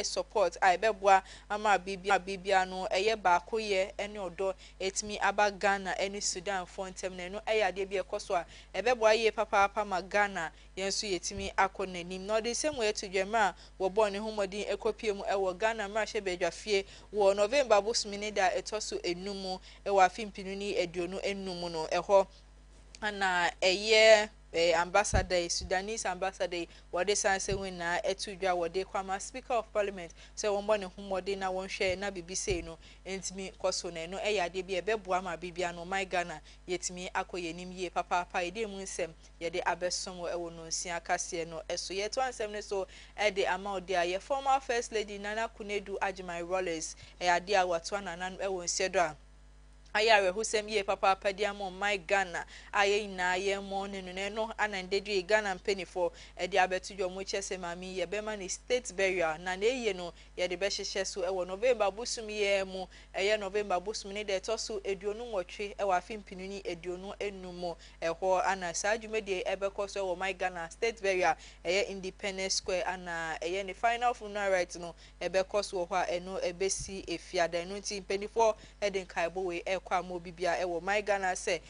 support a beboa ama bibia no baako ye ene odo etimi aba Ghana ene Sudan for ntem na no ade bi ekoso a beboa ye papa ma Ghana yenso yetimi akonanim no de same way to dwema wo bo ne homodin ekopie mu ewo Ghana mra hye bedwafie wo November bosumi ne da etoso enumu ewo afimpinu ni eduonu enumu no eho ana ambassador Sudanese ambassador wode sanse wina etudwa wode kwama speaker of parliament se won ne humode na won hwe na bibise no entimi koso na no ade bi ebeboa ma bibia no my Ghana yetimi akoyenim ye papa ede mu nsem yede abesom ewo no nsia kase no eso ye to ansem ne so ede amaode a ye former first lady Nana Kunedu Ajimai Rollers ade a wato nanan ewo nsedo a ayare husem ye papa diamo my Ghana aye na ye mo ne no anandedu Ghana mpenifo de abetudwo mo chese mami ye bema ni state burial na ye no ye de be hyehye so ewo November busum ye mu eye November busum ne de toso eduonu nwotwe ewo afimpinu ni eduonu enumo eho ana sajumedie ebekoso ewo my Ghana state burial eye Independence Square ana eye ni final funeral right no ebekoso ho a eno ebesi efiada no ti mpenifo eden kaibo we kwa mo bibia ewo my Ghana se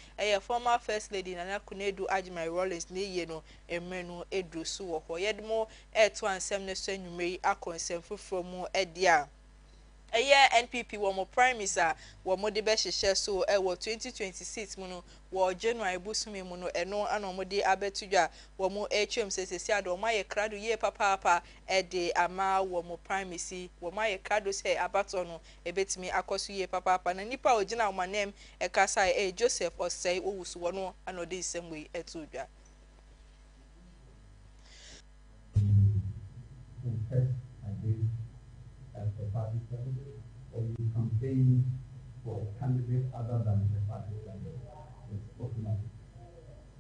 former first lady Nana Kunedu Ajimai Rollins ne ye no emenu edu so wo ho yedmo to ansem ne so anwumeri akonsem foforo mu edia NPP wo mo primaries a wo mo de be hyehye so ewo 2026 mu no wo January busumi mu no eno ana mo de abetudwa wo mo HM sesesi ado mo aye krado ye papa de ama wo mo primaries wo mo aye krado se abato no ebetimi akoso ye papa na nipa ogina wo manem kasa Joseph Osei owusu wo no ana de semwe etudwa as the party candidate, or you campaign for a candidate other than the party candidate. It's automatic.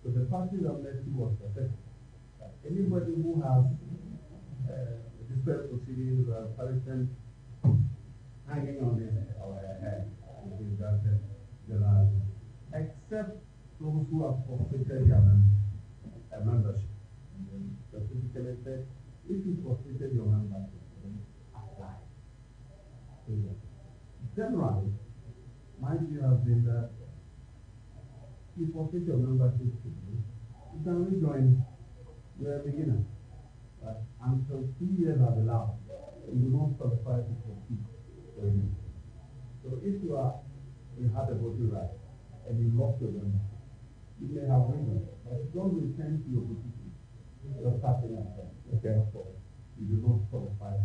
So the party amnesty was protected. Anybody who has different proceedings or punishment hanging on his or her head will be granted generally, except those who have forfeited their membership. Specifically said, if you forfeited your membership, apply. Generally, my view has been that you forfeit your membership, you can rejoin. You're a beginner. But until 2 years have elapsed, you do not qualify to compete for you. So if you have a voting right and you lost your membership, you may have reason, but you don't return to your position. You're starting again. Okay. So you do not qualify.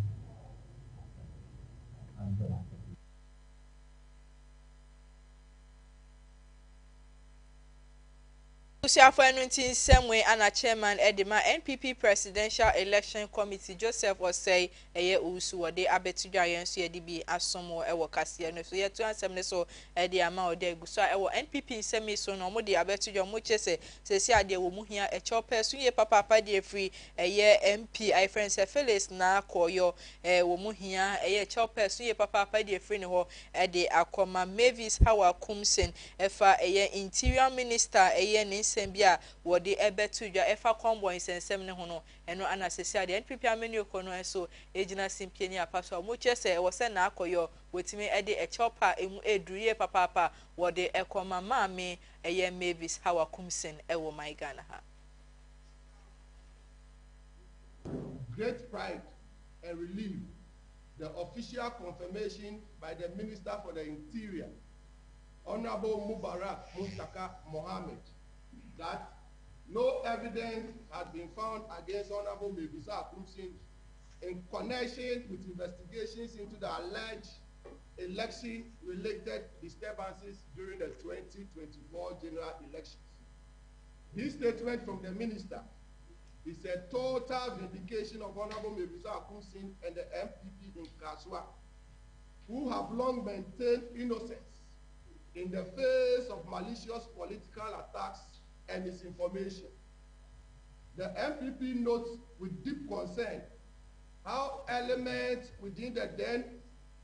Usiafo enunti semwe ana chairman edema NPP Presidential Election Committee Joseph Osei eye usu wode abetudwa yenso ye dibi asomo ewo kase no so ye to ansem ne so ede ama ode guso ewo NPP nsemi so no mo de abetudwa mo chese sesi ade wo mu hia e chope so ye papa de free eye MP I friends Felix na koyo wo mu hia eye chope so ye papa de free ne ho ede akoma Mavis Hawa Kumsen efa eye Interior Minister eye ne sembia wode ebetudwa efa combo nsensem ne ho no eno anasese ade NPP ameni okono eso ejina simpieni apaso mo chese wo se na akoyo wetimi ede echopa emu eduye papa wode ekoma maame eye Mavis Hawa Kumsen ewo my Ghana ha. Great pride and relief, the official confirmation by the Minister for the Interior, Honorable Mubarak Mustafa Mohammed, that no evidence has been found against Honorable Mavis Hawa Kumsen in connection with investigations into the alleged election-related disturbances during the 2024 general elections. This statement from the minister is a total vindication of Honorable Mavis Hawa Kumsen and the MPP in Kaswa, who have long maintained innocence in the face of malicious political attacks and misinformation. The MPP notes with deep concern how elements within the then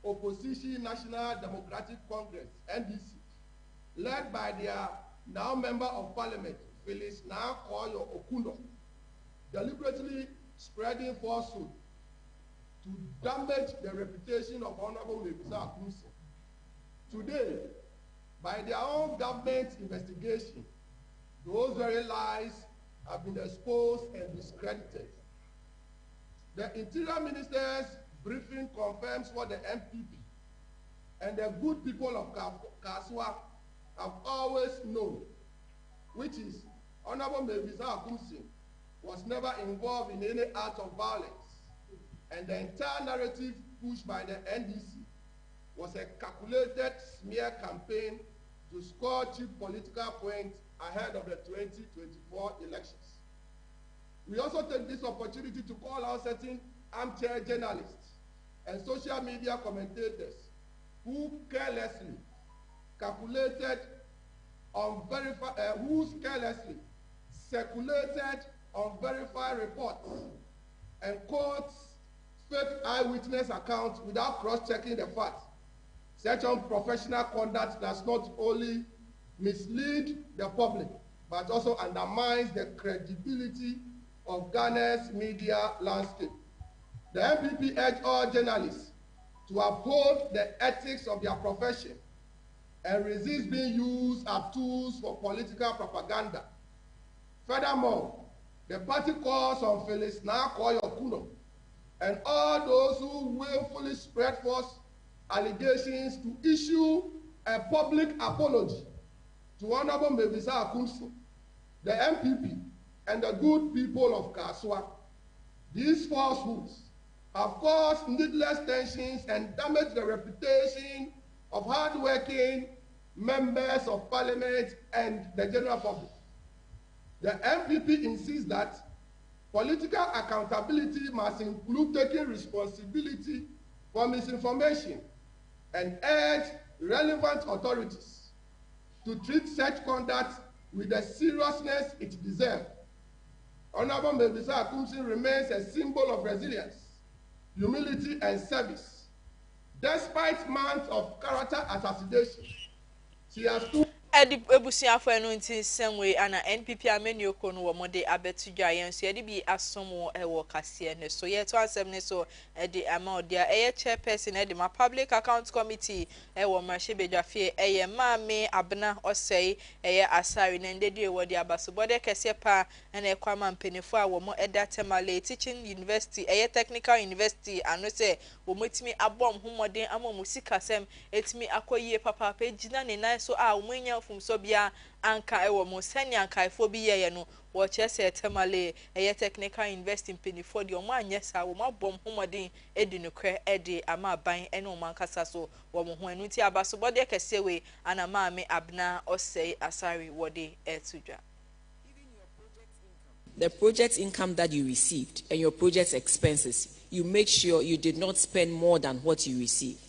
opposition National Democratic Congress, NDC, led by their now member of parliament, Felix Nakoyo Okuno, deliberately spreading falsehood to damage the reputation of Honorable Mebisa Akumsin. Today, by their own government investigation, those very lies have been exposed and discredited. The Interior Minister's briefing confirms what the MPP and the good people of Kaswa have always known, which is Honorable Mebisa Akumsin was never involved in any act of violence, and the entire narrative pushed by the NDC was a calculated smear campaign to score cheap political points ahead of the 2024 elections. We also take this opportunity to call out certain armchair journalists and social media commentators who carelessly circulated unverified reports and quotes fake eyewitness accounts without cross-checking the facts. Such unprofessional conduct does not only mislead the public, but also undermines the credibility of Ghana's media landscape. The MPP urge all journalists to uphold the ethics of their profession and resist being used as tools for political propaganda. Furthermore, the party calls on Felix Nakoyo Kuno and all those who willfully spread false allegations to issue a public apology to Honorable Mebisa Akumsin, the MPP, and the good people of Kaswa. These falsehoods have caused needless tensions and damaged the reputation of hard-working members of parliament and the general public. The MPP insists that political accountability must include taking responsibility for misinformation and urge relevant authorities to treat such conduct with the seriousness it deserves. Honorable Mebisa Akumsin remains a symbol of resilience, humility, and service. Despite months of character assassination, she has stood. Edi ebusiafo enu nti semwe ana NPP ameni okono wo mode abetudwa yen so edi bi asomo ewo kase ne so ye to asem ne so edi amaodia eye chairperson edi ma public account committee ewo mrahebedwafie eye maame abna osei eye asari ne ndedi ewo di abaso bode kese pa na ekwama mpenefo a wo mo eda temale teaching university eye technical university ano se wo motimi abom homode amomusika sem etimi akoyie papa pa gina ne nan so a wo mwenya fum so bia anka ewo mo sani anka ifo bi ye no wo chese temale eye technical investing penny for the omo anyesa wo mabom homodin edi nokre edi ama ban ene o mankasa so wo mo ho enu ti abaso bode kese we ana maame abna osei asari wode etudwa. The project income that you received and your project expenses, you make sure you did not spend more than what you received,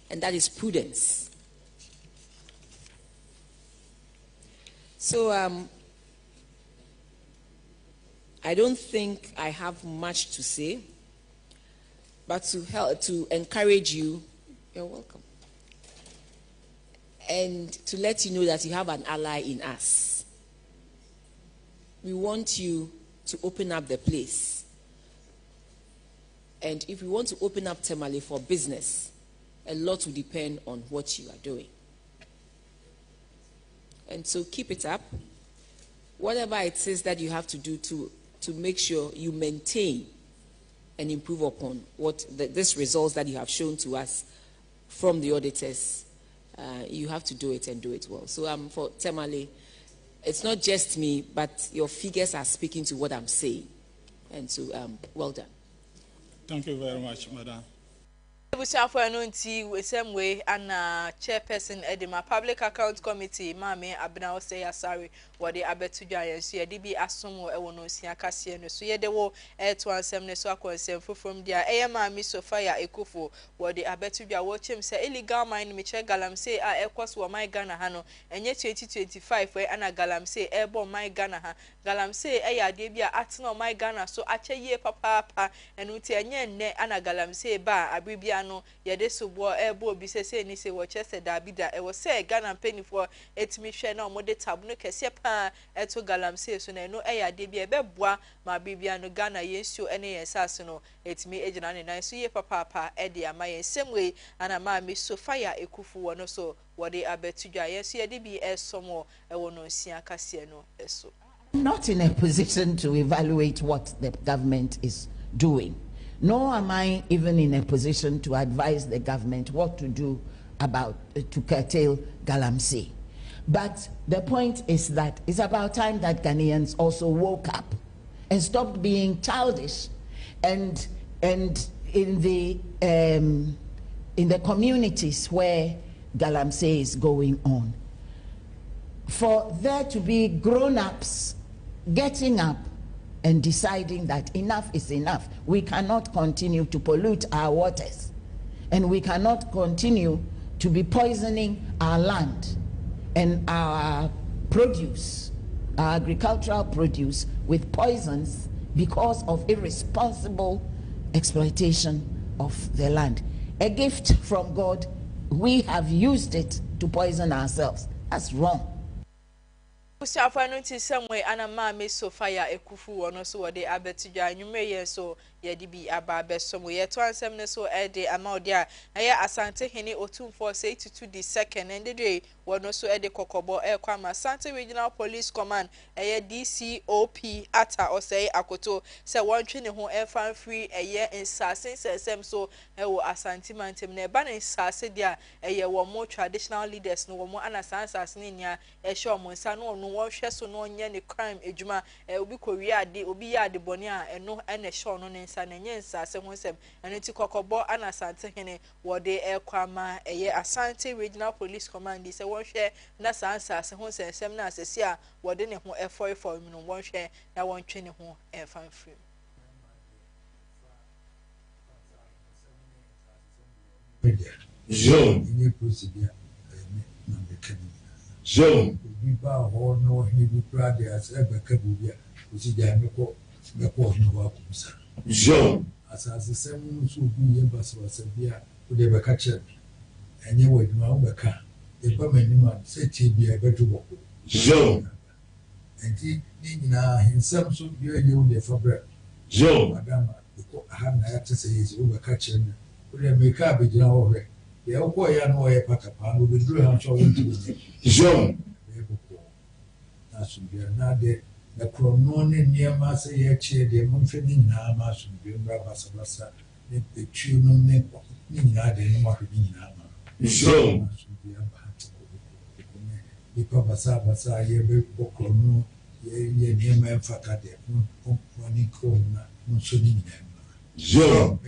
and that is prudence. So I don't think I have much to say, but to encourage you, you're welcome, and to let you know that you have an ally in us. We want you to open up the place. And if we want to open up Temale for business, a lot will depend on what you are doing. And so keep it up. Whatever it is that you have to do to make sure you maintain and improve upon this results that you have shown to us from the auditors, you have to do it and do it well. So for Temale, it's not just me, but your figures are speaking to what I'm saying. And so well done. Thank you very much, Madam. Ebusiafo enu nti wesemwe ana chairperson edema public account committee maame abna osei asari wode abetudwa yenso yede bi asomo ewo no sia kase no so yede wo eto ansem ne so akonsem fofom dia eye maame Sofia Ekufo wode abetudwa wo chim se illegal mine meche galamsey a ekwas wo my Ghana ha no enye 2025 we ana galamsey ebo my Ghana ha galamsey eya de bi a atena my Ghana so ache yie papa enu ti enye nne ana galamsey ba abribia no ye de subo ebo obi se ni se wo chese da bi da e wo se Ghana penifo etimi hwe na omode tab no kese pa eto galamsey so na no ade bi e beboa ma bibia no Ghana yensuo ene yensase no etimi ejina ne nan so ye papa e de ama yensemwe ana Maame Sofia ekufu wo no so wo de abetudwa yeso ye de bi esomo e wo no nsia kase no eso. Not in a position to evaluate what the government is doing, nor am I even in a position to advise the government what to do about to curtail galamsey. But the point is that it's about time that Ghanaians also woke up and stopped being childish, and in the communities where galamsey is going on, for there to be grown-ups getting up and deciding that enough is enough. We cannot continue to pollute our waters, and we cannot continue to be poisoning our land and our produce, our agricultural produce, with poisons because of irresponsible exploitation of the land. A gift from God, we have used it to poison ourselves. That's wrong. Usiafa no ti semwe ana Maame Sofia ekufu wo no so wo de abetudwa anwume ye so ye di bi aba besomo ye to ansem ne so e de ama odi a ye Asante Hene Otumfo say to the second and de wo no so e de kokobo e kwa Asante Regional Police Command ye DCOP ata o say akoto se wontwe ne ho e fan free ye insase sesem so e wo Asante mantem ne ba ne insase dia ye wo mo traditional leaders no wo mo ana sansase ne nya e hwe mo nsa no no wo hwe so no nye ne crime ejuma obi kowi ade obi ya ade boni a eno ene hwe no ne nsa na nye nsase ho nsem eno ti kokobo ana Asante Hene wo de ekwama eye Asante Regional Police Command se wo hwe na sansase ho nsem na asesi a wo de ne ho efo no wo hwe na wo ntwe ne ho efan free Jean. Jean. Jean. As the same so be embassy was a beer with a catcher, and you would know the car. The permanent said she be a better walk. Jean. And he now himself so be a new for bread. Jean. Madame, I have to say he's over catching. Would I make up with your way? The old boy, I know a patapan will withdraw and show into it. Jean. That should be another. The chronon near Massa Yachi, the Monfening Nama should be Rabasabasa, the tune name of Nina, the Marina. Jean. Should be a bat. The Papa Sabasa, Yebe Bocrono, ye near man Fatade, one crona, Monsoning. Jean.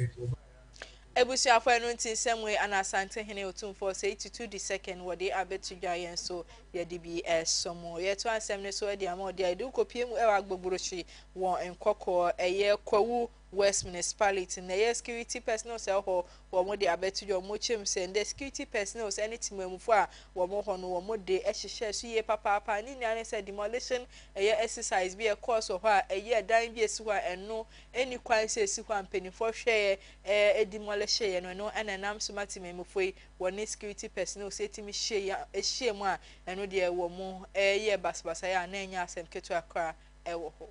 Ebusiafo eno nti semwe ana Asante Hene Otumfo say to the second wo de abetudwa yen so ye de bi esomo ye to asem ne so e de ama de adu kopiem e wa gbogborochi won enkoko eye kwawu West Municipality na ye security personnel se ho wo mo de abetudwa mo chem se the security personnel any timamufo a wo mo ho no wo mo de ehihye so ye papa ni nya ne se demolition eye exercise bi e course ho a eye dan bi esi ho a eno eni kwan se esi ho ampanifo hwe e demolition ye no enenam so matimamufo yi wo ne security personnel se timi hye ya ehye mu a eno de wo mo eye basbasa ya na enya asem ketu akra e wo ho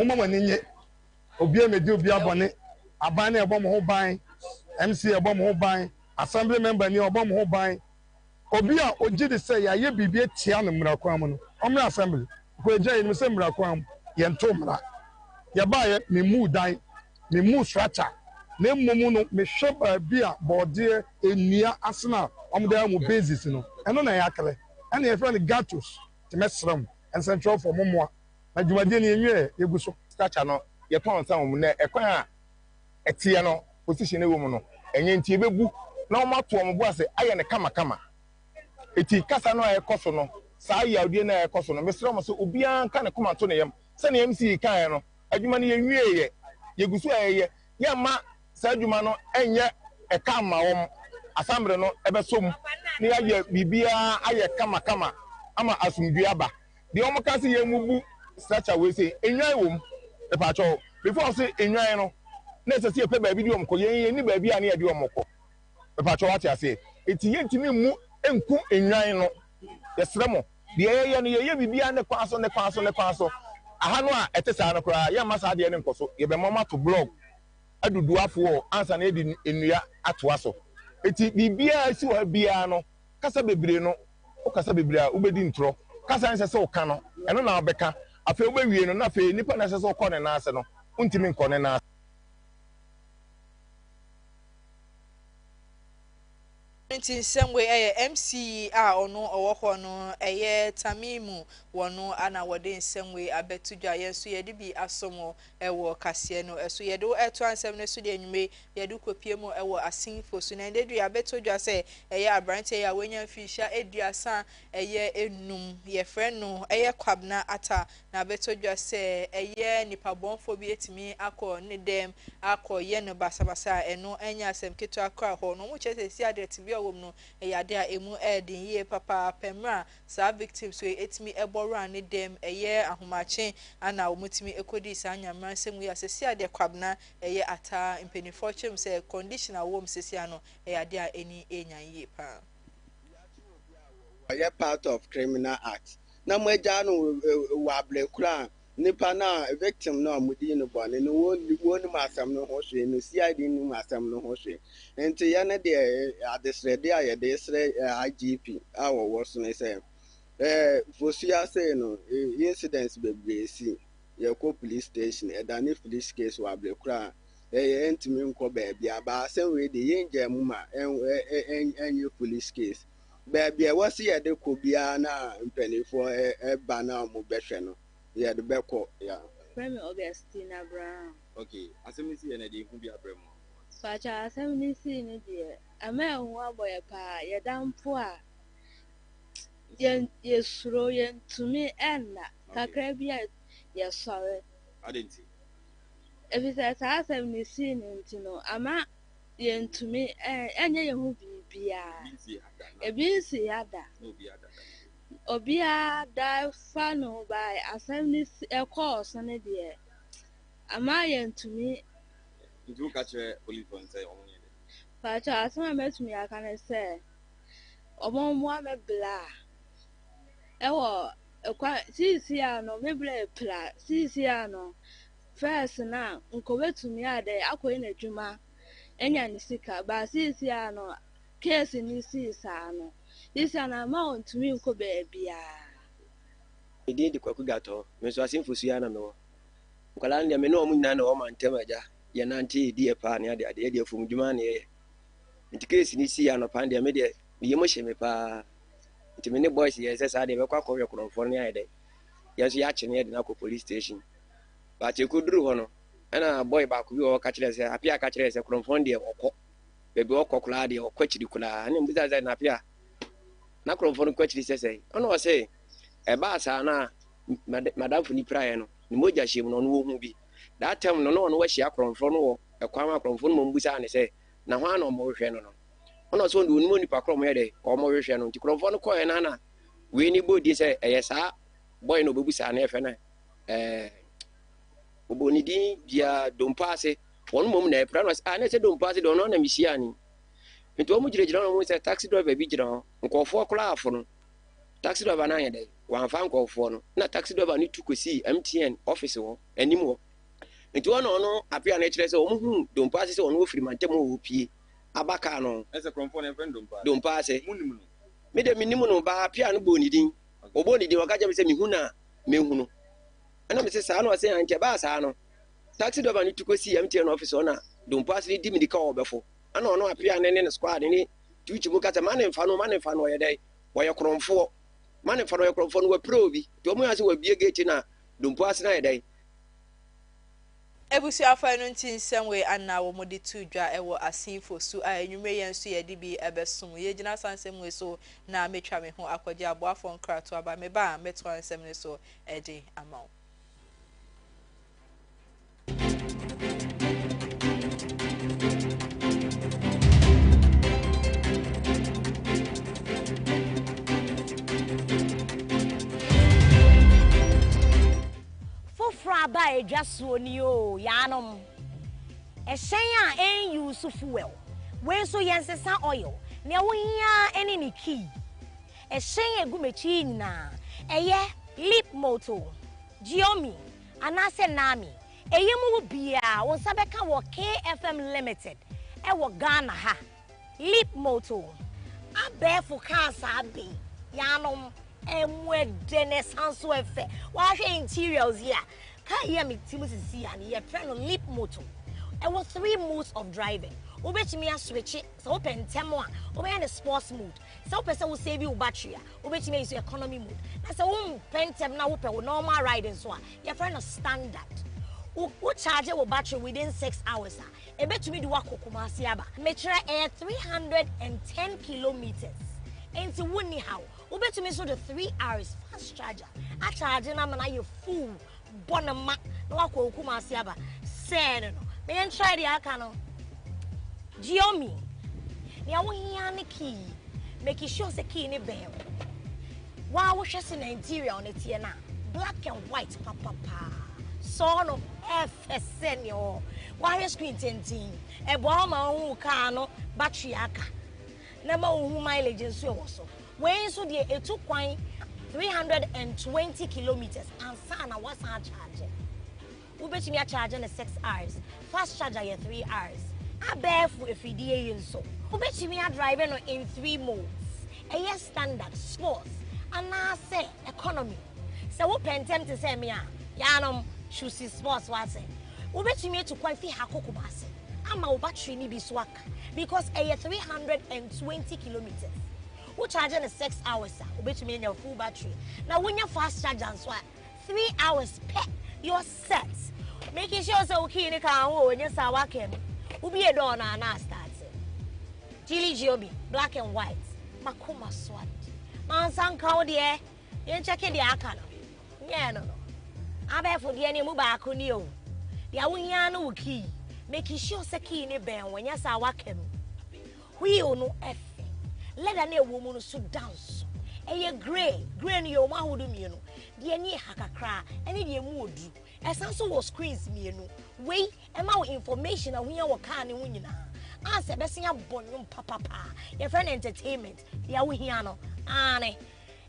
Mama ninye obi emedi obi abone aban na ebo mo ho ban MC ebo mo ho ban assembly member ni ebo mo ho ban obi a oji de say ya ye bibie tia no mra kwa no omra assembly ko eja ni se mra kwa ye nto mra ye ba ye me mu dan me mu structure na mmomu no me hwe ba bi a bode enua asena omda mu basis no eno na ya kale ena ye friend gatos te mesram and central for momoa adwumade ni enwe eguso structure no ye ton san mu na ekwan a etie no position ewo mu no enye ntie bebu na omato ombo ase aye ne kama eti kasa no aye koso no saa yaudie na aye koso no mesra mo so obi an ka ne komato ne yam se ne MC kan no adwuma ne enwe ye yeguso aye ye ma saa adwuma no enye eka ma wom assembly no ebesom ne aye bibia aye kama ama asumdue aba de omokase ye mubu structure we say enwan wom e pa cho before say enwan no nese se pe ba bi di omko yen ni ba bi ani adi omko be pa cho what ya say enti yentimi mu enku enwan no yesremo de ye no ye bibia ne kwaso aha no a ete sa no kra ye masa de ne nkoso ye be mama to blog adudu afo ansa na edi enua ato aso enti bibia si wa bia no kasa bebre no o kasa bebre a ubedi ntro kasa nse se o ka no eno na obeka afi obewie no na afi nipa na se se o ko ne na ase no untimi nko ne na in some way MC ono owo no Tamimu wono ana wode in some way abetu dwa yenso ye de bi asomo ewo kase no eso ye do eto ansem ne so de anwume ye do kopie mu ewo asinfo so na ndedu abetu dwa se abrante ya wenya fisha eduasa enum ye friend no kwabna ata na abetu dwa se nipa bonfo bi etimi akọ ne dem akọ ye no basabasa eno enya asem ketu akọ ho no mu chese si ade tibi no yade a emu edin ye papa pemra sa victims we etimi ebora ne dem ahomache ana omutimi ekodi sa anyamran semu ya sesi ade kwabna ata impenifo chem se conditional wom sesi ano yade a eni enya ye pa part of criminal act na mo eja no wa blekura nipa na victim na amudi no bone no woni masam no ho hwe no CID no masam no ho hwe enti ya na de adesrede a ye de sre IGP a wo so ne say fosia say no incidents bebresi ye ko police station e da ne police case wa blekura entimi nko ba bia ba asem we de yenja mu ma enye police case ba bia wasi ye de ko bia na mpanifo ba na mo behwe no yeah, the back yeah. Premi Augustine Abraham. Okay, asemisi ene de hu bi abramo. Facha asemisi ne de. Ama hu aboye pa ye dampo a ye suro ye ntumi enna. Kakra bia ye sore. Adenti. Efisa asemisi ne ntino ama ye ntumi enye ye hu bibia. Ebisi yada. No bi yada. Obia da fano by assembly course ne de ama yentumi ndu ka chere police on say omonye de pa cha asema metumi aka ne say omonmo amebla ewo ekwa sisi ano mebla pla sisi ano first na nkobetumi ade akoyi na dwuma enya ne sika ba sisi ano case ni sisi ano this an amount to me ko baby e dey the kwaku gato me so asin fosua na me kwala ndia me no mu nyina na o man temaja ye nanti die pa ne ade de fum dwuma ne ye nti case ni si ano pa ndia me de ye mo hye me pa nti me ne boys ye se sa de be kwa ko yekrofo ne ayede ye so ya kye ne de na ko police station ba che ko duru ho no ana boy ba ko bi o ka kire se apia ka kire se krofo de okọ bebi okọ de okọ chiri kula ne mbuza za na apia na krofo kwachiri sese ono wase eba asa na madam funi praye no ni moja hiem no no hu bi that time no no wahia krofo no wo ekwama krofo no mbusa ne se na ho ana mo hwe no ono so ndu ni mo nipa krom ye de ko mo hwe no nti krofo no koye na we ni bodi se eyesa boy no bebusa na efe na oboni din bia dompase wonu mom na epra no na se dompase do no na mihia ni nti o mu girejira no mu se taxi driver bi gira ho nkofo kula afo no taxi driver na yede wan fa nkofo no na taxi driver ni tukosi MTN office wo anim wo nti wono no apia na kire se o mu hu dompase se wono ofiri mantem wo pie abaka no ese kromfo na friend dompase munimu no me de minimu no ba apia no boni din oboni din waka jam se mi hu na me hu no ana me se sa no se anke ba sa no taxi driver ni tukosi MTN office ona dompase ni di mi di ka obefo ana ono apia ne squad ni tuchi mu kata mane mfa no ye dai wo ye kromfo mane mfa no ye kromfo no wa pro bi to mu ase wa bie gate na dompo ase na ye dai ebusi afa no ntinsem we anna wo mode tu dwa ewo asinfo su a enwume yen su ye di bi ebesum ye gina sansem we so na metwa me ho akwaje aboafo nkrato aba me ba metwa nsem ne so edi amao Fraba e just woni o yanom shenya en use fuel we so yensesa oil ne wo hia ene ne key shenya gumechi na eye lip moto Giomi anase nami eyemu bia won sabeka wo KFM Limited e wo Ghana ha lip moto abefo cancer abi yanom emwede ne sanso efe wa hwe interiors here ka here me timusisi ya ne friend lip moto e was 3 modes of driving obetimi a switch so open temo a obe the sports mode so person will save you battery obetimi use economy mode na so pentem na wo pe normal riding so a your friend of standard wo charge your battery within 6 hours a ebetumi do wakokomasi aba metre 310 kilometers into woni how obetumi so the 3 hours fast charger a charge na na you full bonama na wakokomasi aba say no me try the aka no Giomi ni awo hia ne key make sure say key ne bell wa wo hwese na interior on tie na black and white papa so no FSN yo wa hwe screen tentin e bo ma hu car no battery aka na ma hu mileage nso e wo so we so de etu kwan 320 kilometers and sana was a charge we bet me a charge in 6 hours fast charger 3 hours abefu efidie yenso obetimi a drive no in 3 modes a standard sports and na say economy so wo pentem to say me a yanom choose sports what say obetimi to kwalfi hakoko base ama wo battery ni bi so aka because a 320 kilometers wo charge in 6 hours obetimi nya full battery na wonya fast charger so 3 hours per your set making sure so okay ni kan wo nya sa wakem ubi e door na start Chili Giobi black and white makoma swat man san kawo de yen check de aka no yeah no abefo de ne mu ba ko ni o de awunya no wuki make sure say key ne ben wanya sa wakam wheel no efe leather na ewo mu no so dance eye gray ni o ma hodo mi no de ani hakakra ene de mu odu esanso wo screens mi no wey ema wo information a hunya wo car ne hunyina anse besia bonyum papa your friend entertainment ya wo hia no ane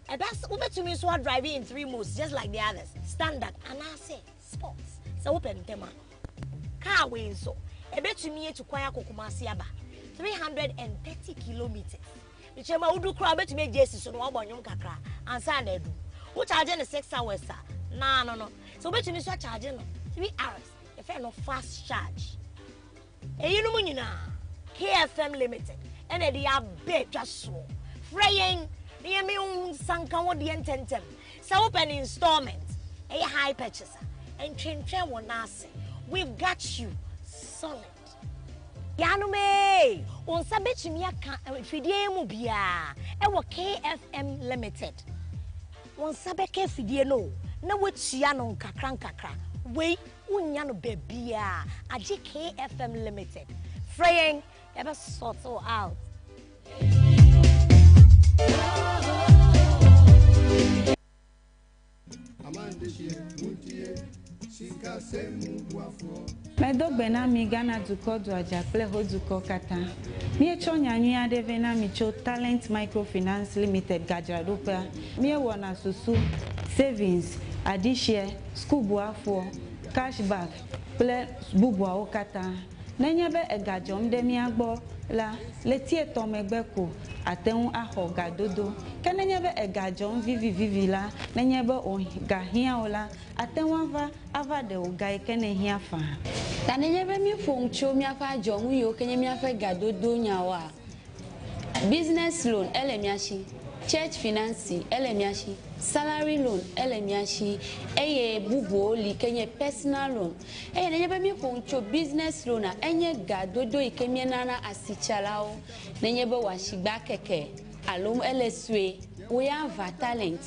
ebes ubetumi so driving in 3 modes just like the others standard and I say sports so open tema car we so ebetumi etu kwan akokomase aba 330 kilometers ichema udu kra betumi ejesi so no wabonyum kakra ansa na edu wo charge na 6 hours no so betumi so charge no 3 hours if no fast charge eyinu munyina KFM Limited and they are big just so fraying near me sanka wo de ententem so open installment a high purchase and train one nase we've got you solid yanume on sabetumi aka fidie mu bia e wo KFM Limited on sabeke fidie no na wotua no nkakra we unya no bebia agi KFM Limited fraying ever sort out Medogbe na mi Ghana duko do ajakple ho duko kata. Mi echo nyanyu adeve na mi cho Talent Microfinance Limited Gajradopa. Mi wo na susu savings, adishare, school buafo, cashback, ple bubua okata. Nenyebe egajom de mi agbo la letie tomegbeko ateun aho gadodo. Kenenyebe egajom vivi la nenyebe o gahia ola ateun ava de o gai kene hia fa. Tanenyebe mi foncho mi afa jom yo kenye mi afa gadodo nyawa. Business loan elemiashi, church finance elemiashi, salary loan elemiashi, eye bubo li kenye personal loan. Eye nenyebe mi foncho business loan a enye gadodo ikemie nana asichalao nenyebe washigba keke alum eleswe we have talent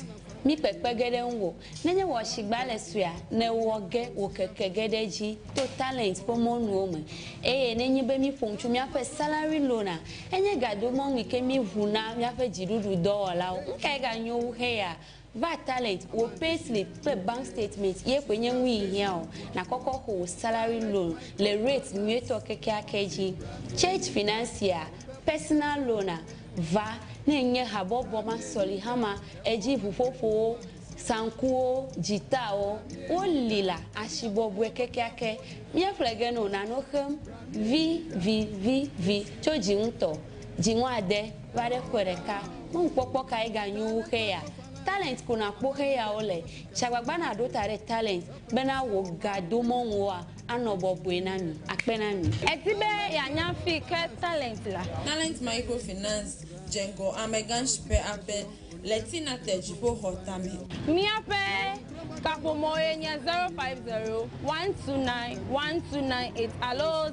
mi pepe gede nwo nenye washigba leswe ne woge wo keke gede ji to talent pomo nuome nenyebe mi foncho mi afa salary loan a enye gado mo ikemi vuna mi afa jirudu dola nke ga nyo he ya va talent wo pay slip pe bank statement ye kwenye ngwi here na koko ho salary loan le rate nwe to keke akeji church financier personal loan va na enye habobo ma soli hama eji fufofo sankuo jitao olila ashibobwe kekeake mie flegeno na no hem v choji nto jinwade vare kwereka mo npopo kai ganyu heya talent kuna po heya ole chagbagba na do tare talent bena wo gado mo wa anobobwe na mi apena mi etibe ya nyafi ke talent la talent microfinance jengo amegan shpe abe Letina Tejibo Hotame. Miape Kapomoyenya 050-129-1298. Hello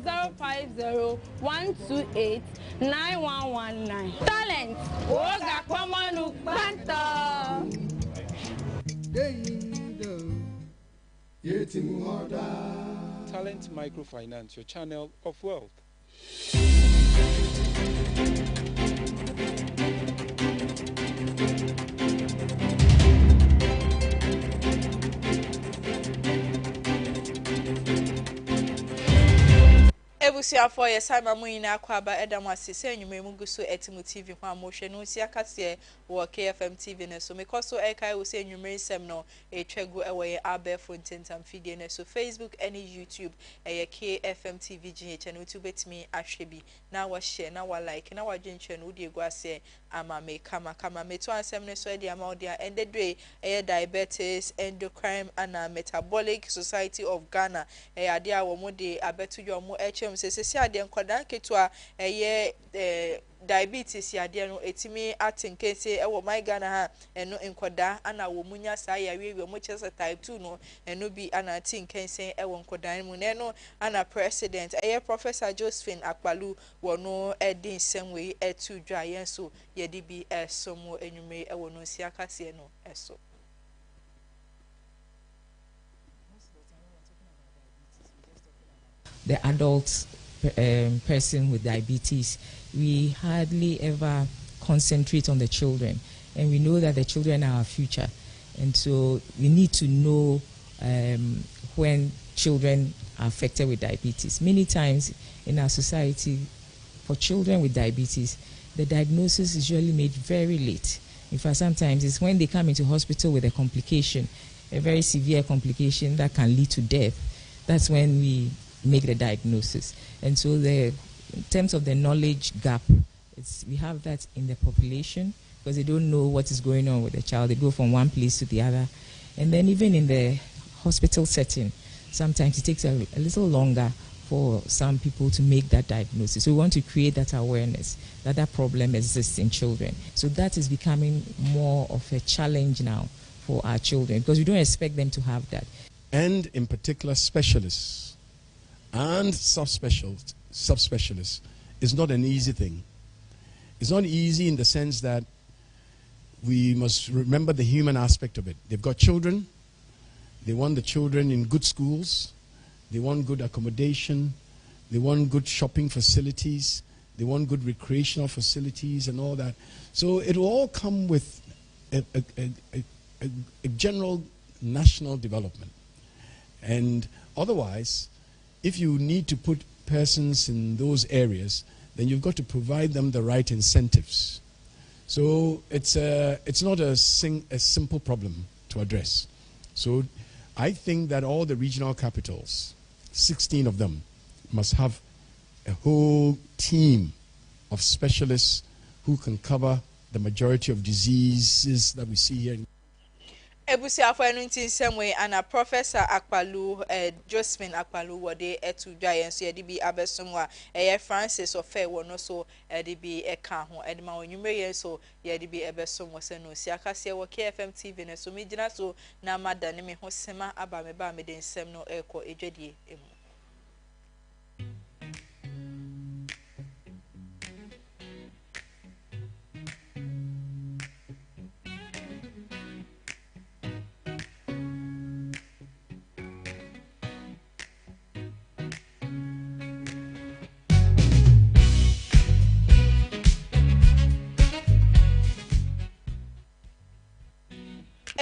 050-128-9119. Talent Woga Kwamanu Banta. Talent Microfinance, your channel of wealth. Ebusia for your cyber muina kwaba edamasi se enyume muguso etimu TV kwa moshe no sia kase wo KFM TV ne so mekoso ekai wo se enyume nsem no etwegu ewe abe fontentam fidie ne so Facebook any YouTube KFM TV GH no to betimi ahwebi na wa share na wa like na wa dwenche no de egu ase ama me kama meto ansem ne so e dia ma dia endedwe diabetes endocrine and metabolic society of Ghana ade a wo mo de abetu yo mo sese ade nkodan ketua diabetes ade no etimi atenkese ewo my Ghana ha eno nkoda ana wo munya sa ya wewe mo chese type 2 no eno bi ana atenkense ewo nkodan mu neno ana president Professor Josephine Akpalu wono edin semwe etu dwa yenso yedi bi esomo enyume ewo no siakase no eso. The adult person with diabetes, we hardly ever concentrate on the children, and we know that the children are our future, and so we need to know when children are affected with diabetes. Many times in our society, for children with diabetes, the diagnosis is usually made very late. In fact, sometimes it's when they come into hospital with a complication, a very severe complication that can lead to death. That's when we make the diagnosis. And so in terms of the knowledge gap, we have that in the population because they don't know what is going on with the child. They go from one place to the other. And then even in the hospital setting, sometimes it takes a little longer for some people to make that diagnosis. So we want to create that awareness that that problem exists in children. So that is becoming more of a challenge now for our children because we don't expect them to have that. And in particular, specialists and subspecialists is not an easy thing. It's not easy in the sense that we must remember the human aspect of it. They've got children. They want the children in good schools. They want good accommodation. They want good shopping facilities. They want good recreational facilities and all that. So it will all come with a general national development. And otherwise, if you need to put persons in those areas, then you've got to provide them the right incentives. So it's not a simple problem to address. So I think that all the regional capitals, 16 of them, must have a whole team of specialists who can cover the majority of diseases that we see here. Ebusia for enunti semwe ana Professor Akpalu Josephine Akpalu wode etu dwa yenso ye de bi abesomwa Francis Ofe wono so de bi eka ho de ma onwumre yenso ye de bi ebesomwa se no si akase wo KFM TV ne so megina so na madane me ho sema aba me ba me de nsem no eko edwadie emu.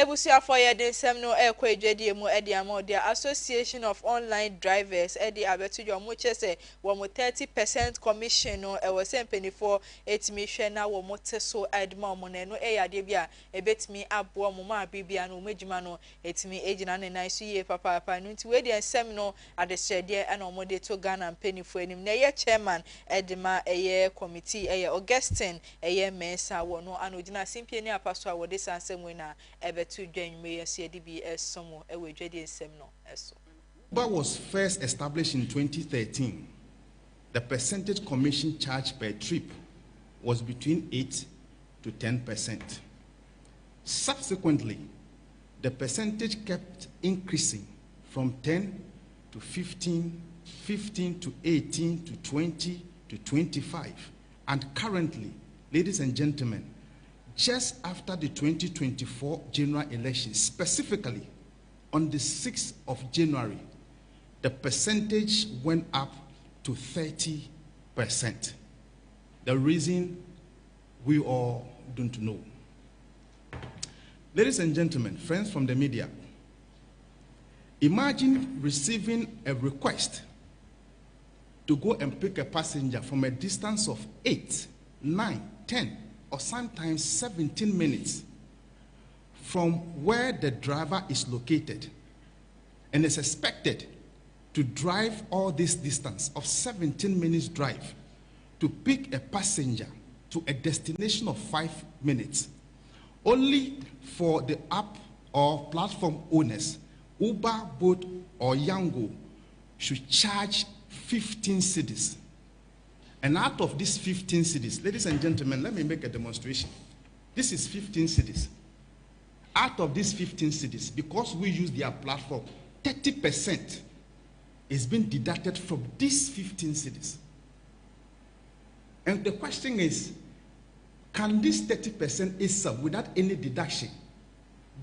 busuafo ye de nsem no ekwa edwadie mu e de ama the Association of Online Drivers e de abetujo mo chese wo mo 30% commission no e wo sempenifo etimi hwe na wo mo teso adma mo na no e yade bia e betimi abo mo ma bibia no magima no etimi ejina ne nan so ye papa no nti we de nsem no adesede e na mo de to Ghana mpenifo enim na ye chairman e de ma eye committee eye Augustine eye mensa wo no anogina simpie ni apaso a wo de sansem we na ebetu dwanwe yesi de bi esomo e we dwade nsem no eso. Uber was first established in 2013. The percentage commission charged per trip was between 8 to 10%. Subsequently, the percentage kept increasing from 10 to 15, 15 to 18 to 20 to 25. And currently, ladies and gentlemen, just after the 2024 general election, specifically on the 6th of January, the percentage went up to 30%. The reason we all don't know. Ladies and gentlemen, friends from the media, imagine receiving a request to go and pick a passenger from a distance of 8, 9, 10, or sometimes 17 minutes from where the driver is located and is expected to drive all this distance of 17 minutes drive to pick a passenger to a destination of 5 minutes, only for the app or platform owners, Uber, Bolt, or Yango, should charge 15 cedis. And out of these 15 cedis, ladies and gentlemen, let me make a demonstration. This is 15 cedis. Out of these 15 cedis, because we use their platform, 30% is being deducted from these 15 cedis. And the question is, can this 30% itself, without any deduction,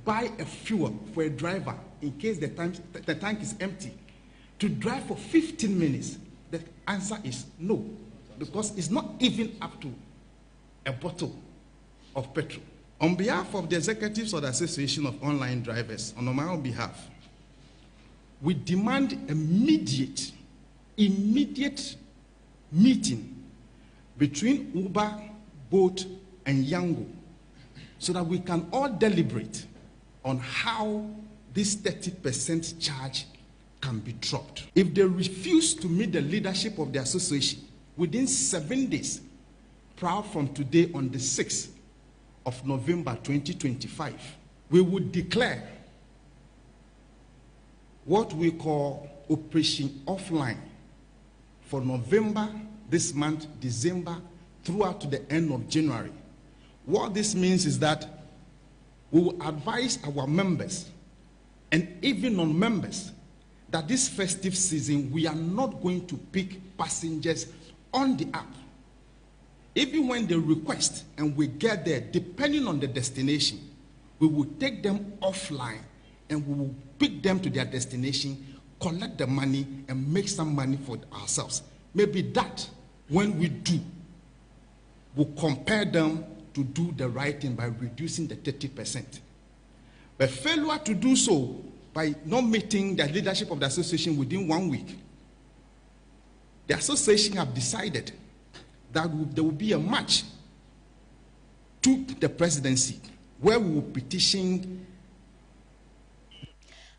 buy a fuel for a driver in case the tank is empty to drive for 15 minutes? The answer is no, because it's not even up to a bottle of petrol. On behalf of the executives of the Association of Online Drivers, on my own behalf, we demand immediate meeting between Uber, Bolt, and Yango so that we can all deliberate on how this 30% charge can be dropped. If they refuse to meet the leadership of the association within 7 days, prior from today on the 6th of November 2025, we would declare what we call Operation Offline for November, this month, December, throughout to the end of January. What this means is that we will advise our members and even non-members that this festive season we are not going to pick passengers on the app. Even when they request and we get there, depending on the destination, we will take them offline and we will pick them to their destination, collect the money, and make some money for ourselves. Maybe that, when we do, we'll compare them to do the right thing by reducing the 30%. But failure to do so by not meeting the leadership of the association within 1 week, the association have decided that there will be a march to the presidency where we will petition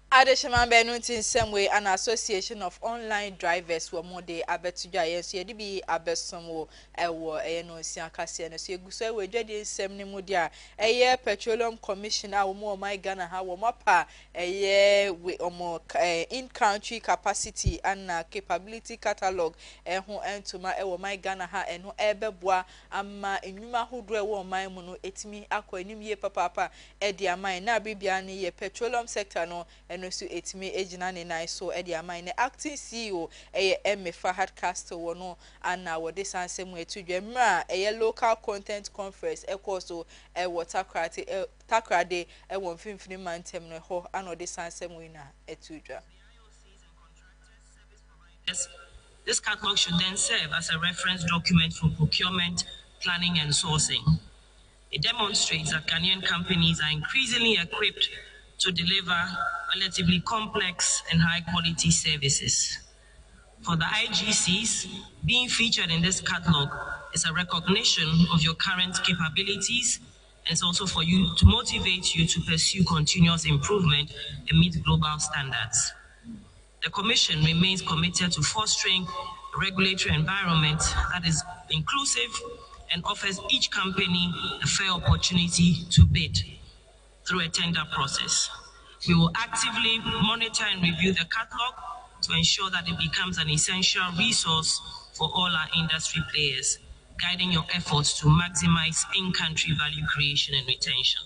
Adeshaman Benutin same way an association of online drivers were more de abetuja yes ye bi abesomo ewo no sia kase no so eguso we dwade nsem ne mu dia eye petroleum commission a wo my Ghana ha wo mapa eye we omo in country capacity and capability catalog ho entuma ewo my Ghana ha eno ebeboa ama enwuma hodro ewo man mu no etimi akọ enim ye papa e dia man na bibia ne ye petroleum sector no no so etimi ejina ne nai so e dia man ne acting CEO eye Fahad Castle wono ana wo de sansem etudwe mra eye local content conference e so e water takrade e won finfini mantem no ho ana de sansem we na etudwa. This catalog should then serve as a reference document for procurement, planning and sourcing. It demonstrates that Ghanaian companies are increasingly equipped to deliver relatively complex and high-quality services. For the IGCs, being featured in this catalog is a recognition of your current capabilities, and it's also for you to motivate you to pursue continuous improvement and meet global standards. The Commission remains committed to fostering a regulatory environment that is inclusive and offers each company a fair opportunity to bid through a tender process. We will actively monitor and review the catalog to ensure that it becomes an essential resource for all our industry players, guiding your efforts to maximize in-country value creation and retention,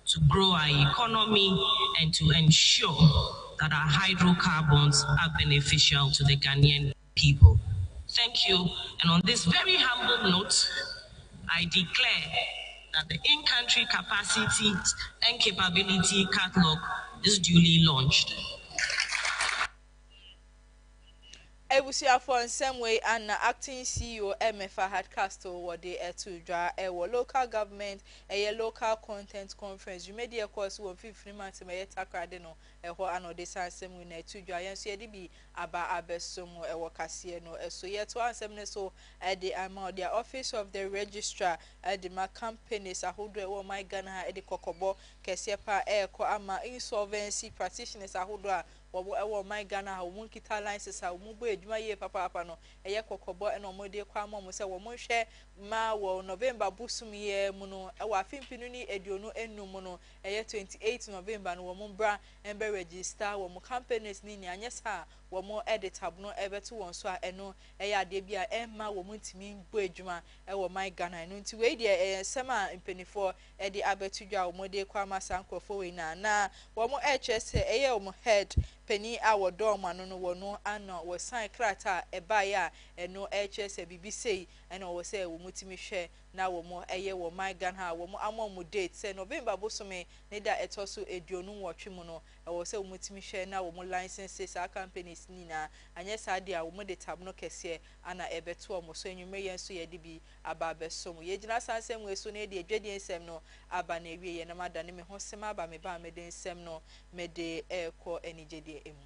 to grow our economy, and to ensure that our hydrocarbons are beneficial to the Ghanaian people. Thank you. And on this very humble note, I declare that the in-country capacity and capability catalog is duly launched. Ebusiafo nsem way and acting CEO MFA had Castle what they to draw a local government a local content conference. You made the course of 15 months may takradeno a ho ano de sansem we to draw and so be aba abesumo a wakasier no so yet to answer so at the amount the office of the registrar at the ma companies a who do my Ghana at the Kokobo Kesiepa air ko ama insolvency practitioners a who do wo my Ghana ha wo kita license ha wo bo edwuma ye papa no eye kokobo e no mode kwa mo se wo mo hwe ma wo November busum ye mu no e wa afimpinu ni eduonu enum no eye 28 November no wo mo bra embe register wo mo companies ni ni anyesa wo mo editab no ebeto won so a eno eye ade bia emma wo mo ntimi bo edwuma e wo my Ghana no nti we de sema impenifo e de abetudwa wo mo de kwa ma sankrofo we na wo mo hs eye wo mo head penny our dorma no no ano was sign krata e baya eno hs bibi sei eno wo say wo mutimi hwe na wo mo eye wo my Ghana wo mo amom date say November bosome ne da etoso eduonu wotwe mu no e wo say wo mutimi hwe na wo mo licenses a companies nina anye sade a wo mo de tab no kese ana ebeto mo so enwume yen so ye de bi aba besom ye gina sansem we so ne de adwade ensem no aba na ewie ye na mada ne me ho sema aba me ba me de ensem no me de eko enigede emu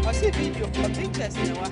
ose video for pictures na wa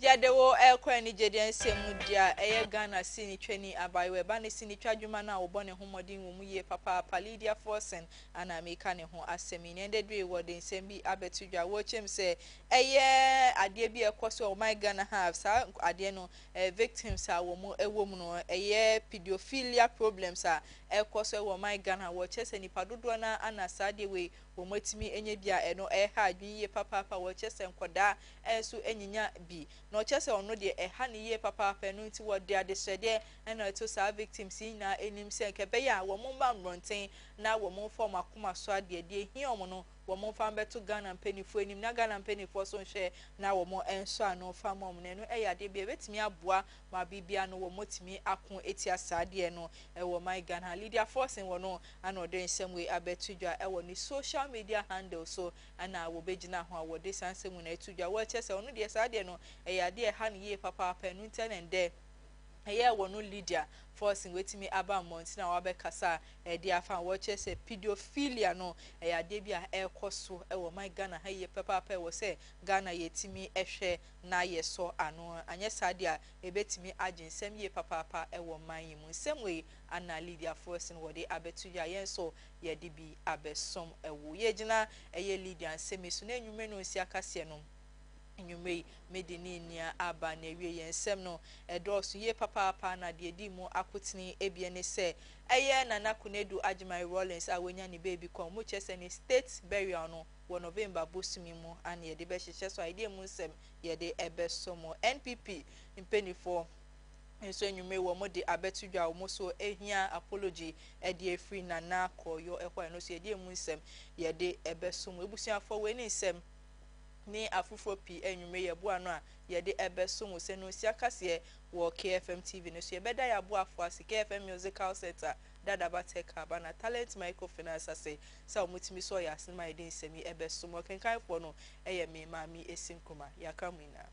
ya dewo ekwa ni jedian semudia eye Ghana sini twani abayewe ba ne sini twadwuma na wo bone homodin wo mu ye papa Lydia Forsen ana meka ne ho asemi ne ndedwe wo den sembi abetudwa wo chem se eye ade bi ekoso o my Ghana have sa ade no victims a wo mu ewo mu no eye pedophilia problems a ekoso wo my Ghana wo chese nipa dodo na ana sade we wo matimi enye bia eno ha adwin ye papa wo chese nkoda enso enyinya bi no chese ono de ha ne ye papa no nti wo de ade sede ena to sa victims na enim se nkebe ya wo mo ba mronten na wo mo form akoma so ade de hi omo no wo mo fa beto Ghana mpanifo enim na Ghana mpanifo so hwe na wo mo enso ano fa mom ne no eya de bia betimi aboa ma bibia no wo motimi akon etia saade no wo my Ghana Lydia Forsen wo no ana de nsem we abetudwa wo ni social media handle so ana wo begina ho a wo de sansem na etudwa wo chese ono de saade no eya de ha ne ye papa no ntenende eye wo no Lydia Forsen wetimi aba monti na wabekasa de afa wo chese pedophilia no eya de bia ekoso wo my Ghana ha ye papa wo se Ghana yetimi ehwe na ye so ano anye sade a ebetimi aginsem ye papa wo man yi mu nsem we ana Lydia Forsen wo de abetuya yen so ye de bi abesom wo ye gina eye Lydia nsem so na enwume no nsi akase no nyumei medini nia aba na ewie yensem no edosu ye papa na de di mu akotini ebie ne se eye Nana Kunedu Ajimai Rollins a wonya ni baby kom mu chese ni state burial no wɔ November bosumi mu ana yɛde bɛhyehyɛ so idea mu nsɛm yɛde ɛbɛso mo NPP mpanifo nso enyume wɔ mo de abeto dwa wo so ehia apology ɛde efiri na koyo ɛhɔ no so yɛde mu nsɛm yɛde ɛbɛso mo ebusuafo wɔ ni nsɛm ni afufuro pi enyume yɛ bo ano a yɛde ɛbɛso mo sɛ no si akase wɔ KFM TV no so yɛbɛda yɛ abo afo ase KFM Musical Center dada bateka bana talent microfinance ase sɛ ɔmotimi so yɛ asema yɛde nsɛm yi ɛbɛso mo kenkanfo no ɛyɛ me Maame Esi Nkrumah yɛaka mu ina